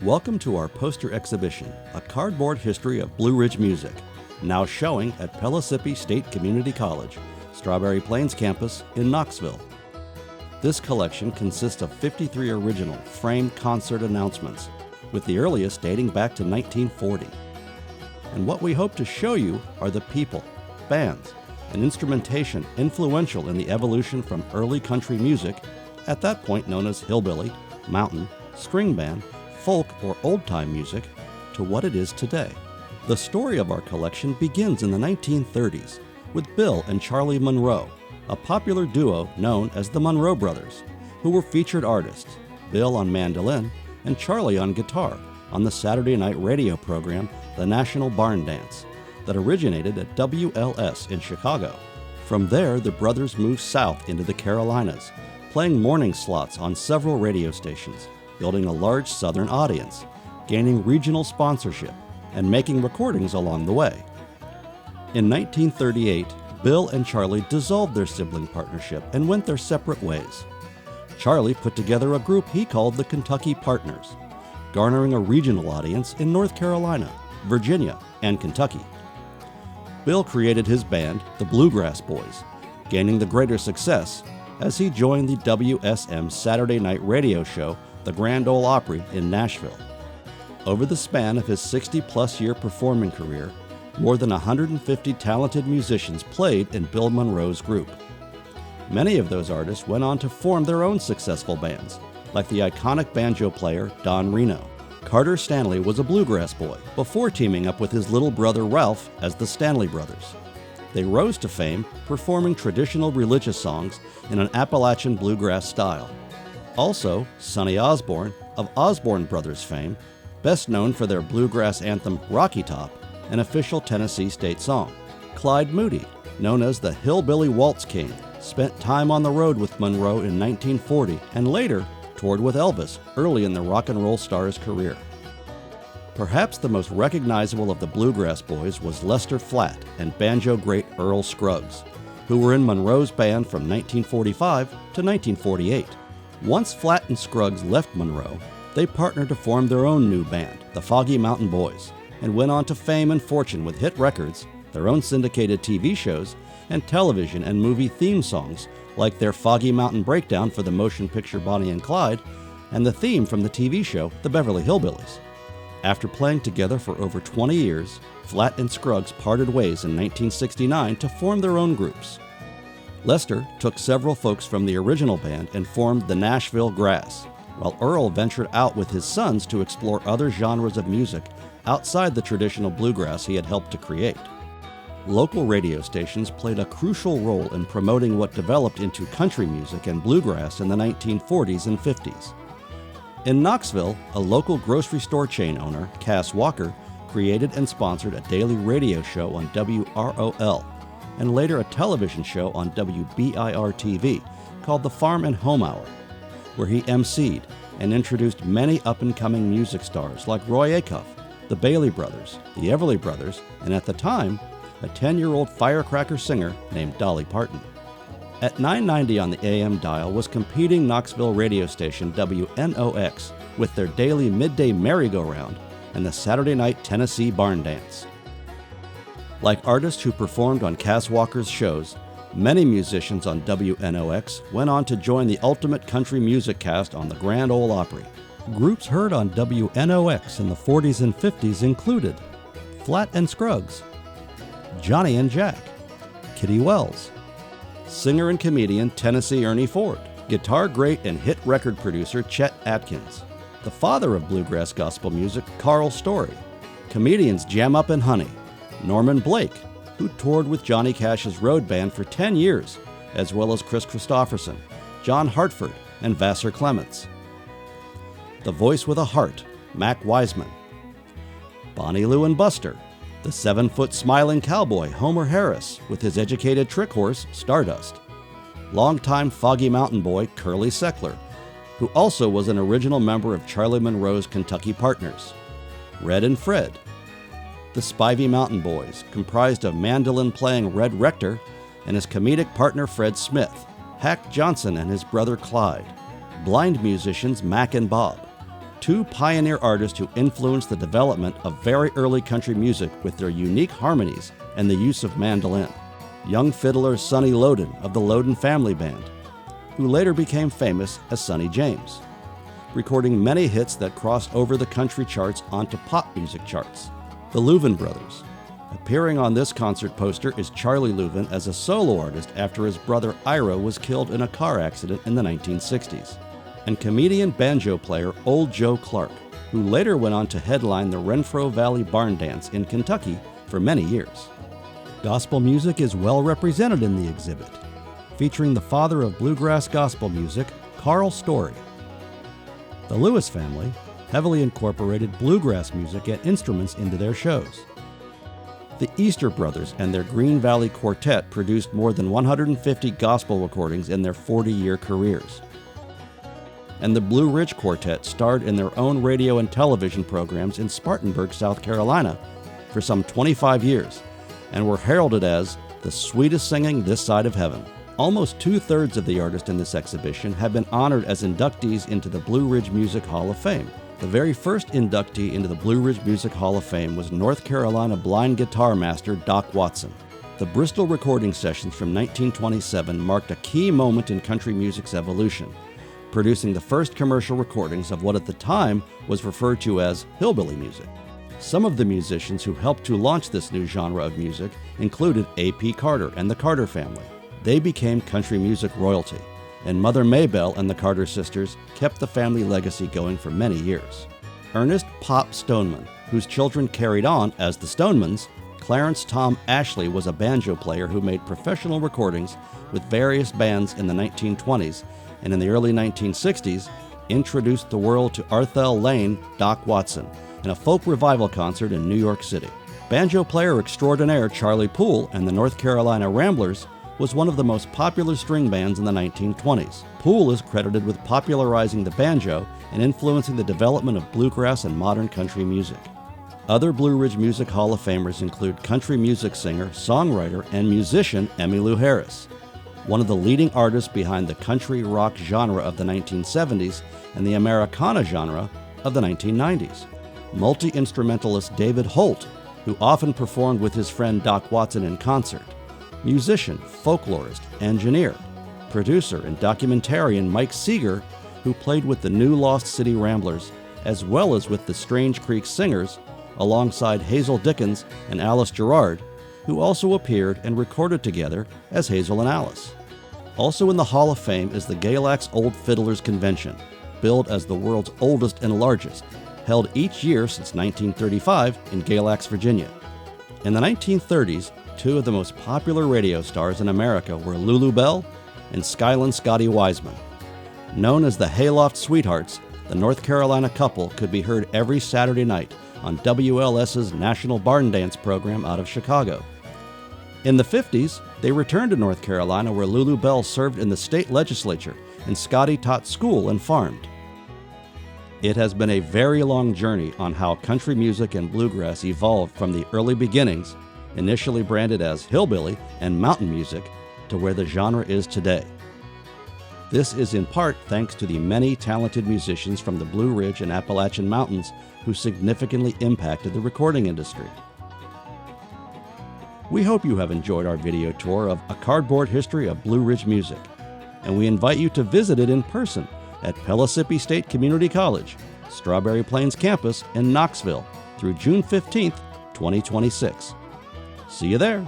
Welcome to our poster exhibition, A Cardboard History of Blue Ridge Music, now showing at Pellissippi State Community College, Strawberry Plains campus in Knoxville. This collection consists of 53 original framed concert announcements, with the earliest dating back to 1940. And what we hope to show you are the people, bands, and instrumentation influential in the evolution from early country music, at that point known as hillbilly, mountain, string band, folk, or old-time music, to what it is today. The story of our collection begins in the 1930s with Bill and Charlie Monroe, a popular duo known as the Monroe Brothers, who were featured artists, Bill on mandolin and Charlie on guitar, on the Saturday night radio program The National Barn Dance, that originated at WLS in Chicago. From there, the brothers moved south into the Carolinas, playing morning slots on several radio stations, building a large southern audience, gaining regional sponsorship, and making recordings along the way. In 1938, Bill and Charlie dissolved their sibling partnership and went their separate ways. Charlie put together a group he called the Kentucky Partners, garnering a regional audience in North Carolina, Virginia, and Kentucky. Bill created his band, the Bluegrass Boys, gaining the greater success as he joined the WSM Saturday night radio show, the Grand Ole Opry in Nashville. Over the span of his 60-plus year performing career, more than 150 talented musicians played in Bill Monroe's group. Many of those artists went on to form their own successful bands, like the iconic banjo player Don Reno. Carter Stanley was a bluegrass boy before teaming up with his little brother Ralph as the Stanley Brothers. They rose to fame performing traditional religious songs in an Appalachian bluegrass style. Also, Sonny Osborne, of Osborne Brothers fame, best known for their bluegrass anthem Rocky Top, an official Tennessee state song. Clyde Moody, known as the Hillbilly Waltz King, spent time on the road with Monroe in 1940 and later toured with Elvis early in the rock and roll star's career. Perhaps the most recognizable of the Bluegrass Boys was Lester Flatt and banjo great Earl Scruggs, who were in Monroe's band from 1945 to 1948. Once Flatt and Scruggs left Monroe, they partnered to form their own new band, the Foggy Mountain Boys, and went on to fame and fortune with hit records, their own syndicated TV shows, and television and movie theme songs like their Foggy Mountain Breakdown for the motion picture Bonnie and Clyde, and the theme from the TV show The Beverly Hillbillies. After playing together for over 20 years, Flatt and Scruggs parted ways in 1969 to form their own groups. Lester took several folks from the original band and formed the Nashville Grass, while Earl ventured out with his sons to explore other genres of music outside the traditional bluegrass he had helped to create. Local radio stations played a crucial role in promoting what developed into country music and bluegrass in the 1940s and 50s. In Knoxville, a local grocery store chain owner, Cass Walker, created and sponsored a daily radio show on WROL, and later a television show on WBIR-TV called the Farm and Home Hour, where he emceed and introduced many up-and-coming music stars like Roy Acuff, the Bailey Brothers, the Everly Brothers, and at the time, a 10-year-old firecracker singer named Dolly Parton. At 990 on the AM dial was competing Knoxville radio station WNOX with their daily midday merry-go-round and the Saturday night Tennessee Barn Dance. Like artists who performed on Cass Walker's shows, many musicians on WNOX went on to join the ultimate country music cast on the Grand Ole Opry. Groups heard on WNOX in the 40s and 50s included Flatt and Scruggs, Johnny and Jack, Kitty Wells, singer and comedian Tennessee Ernie Ford, guitar great and hit record producer Chet Atkins, the father of bluegrass gospel music Carl Story, comedians Jam Up and Honey, Norman Blake, who toured with Johnny Cash's road band for 10 years, as well as Chris Christopherson, John Hartford, and Vassar Clements, the voice with a heart, Mac Wiseman, Bonnie Lou and Buster, the 7-foot smiling cowboy Homer Harris with his educated trick horse Stardust, longtime Foggy Mountain boy Curly Seckler, who also was an original member of Charlie Monroe's Kentucky Partners, Red and Fred, the Spivey Mountain Boys, comprised of mandolin-playing Red Rector and his comedic partner Fred Smith, Hack Johnson and his brother Clyde, blind musicians Mac and Bob, two pioneer artists who influenced the development of very early country music with their unique harmonies and the use of mandolin. Young fiddler Sonny Loden of the Loden Family Band, who later became famous as Sonny James, recording many hits that crossed over the country charts onto pop music charts. The Louvin Brothers. Appearing on this concert poster is Charlie Louvin as a solo artist after his brother Ira was killed in a car accident in the 1960s. And comedian banjo player Old Joe Clark, who later went on to headline the Renfro Valley Barn Dance in Kentucky for many years. Gospel music is well represented in the exhibit, featuring the father of bluegrass gospel music, Carl Story. The Lewis family heavily incorporated bluegrass music and instruments into their shows. The Easter Brothers and their Green Valley Quartet produced more than 150 gospel recordings in their 40-year careers. And the Blue Ridge Quartet starred in their own radio and television programs in Spartanburg, South Carolina, for some 25 years, and were heralded as the sweetest singing this side of heaven. Almost 2/3 of the artists in this exhibition have been honored as inductees into the Blue Ridge Music Hall of Fame. The very first inductee into the Blue Ridge Music Hall of Fame was North Carolina blind guitar master Doc Watson. The Bristol recording sessions from 1927 marked a key moment in country music's evolution, producing the first commercial recordings of what at the time was referred to as hillbilly music. Some of the musicians who helped to launch this new genre of music included A.P. Carter and the Carter family. They became country music royalty, and Mother Maybelle and the Carter sisters kept the family legacy going for many years. Ernest Pop Stoneman, whose children carried on as the Stonemans, Clarence Tom Ashley was a banjo player who made professional recordings with various bands in the 1920s, and in the early 1960s introduced the world to Arthel Lane Doc Watson in a folk revival concert in New York City. Banjo player extraordinaire Charlie Poole and the North Carolina Ramblers was one of the most popular string bands in the 1920s. Poole is credited with popularizing the banjo and influencing the development of bluegrass and modern country music. Other Blue Ridge Music Hall of Famers include country music singer, songwriter, and musician Emmylou Harris, one of the leading artists behind the country rock genre of the 1970s and the Americana genre of the 1990s. Multi-instrumentalist David Holt, who often performed with his friend Doc Watson in concert. Musician, folklorist, engineer, producer, and documentarian Mike Seeger, who played with the New Lost City Ramblers, as well as with the Strange Creek Singers, alongside Hazel Dickens and Alice Gerard, who also appeared and recorded together as Hazel and Alice. Also in the Hall of Fame is the Galax Old Fiddlers Convention, billed as the world's oldest and largest, held each year since 1935 in Galax, Virginia. In the 1930s, two of the most popular radio stars in America were Lulu Bell and Skyland Scotty Wiseman. Known as the Hayloft Sweethearts, the North Carolina couple could be heard every Saturday night on WLS's National Barn Dance program out of Chicago. In the 50s, they returned to North Carolina where Lulu Bell served in the state legislature and Scotty taught school and farmed. It has been a very long journey on how country music and bluegrass evolved from the early beginnings, initially branded as hillbilly and mountain music, to where the genre is today. This is in part thanks to the many talented musicians from the Blue Ridge and Appalachian Mountains who significantly impacted the recording industry. We hope you have enjoyed our video tour of A Cardboard History of Blue Ridge Music, and we invite you to visit it in person at Pellissippi State Community College, Strawberry Plains campus in Knoxville through June 15th, 2026. See you there.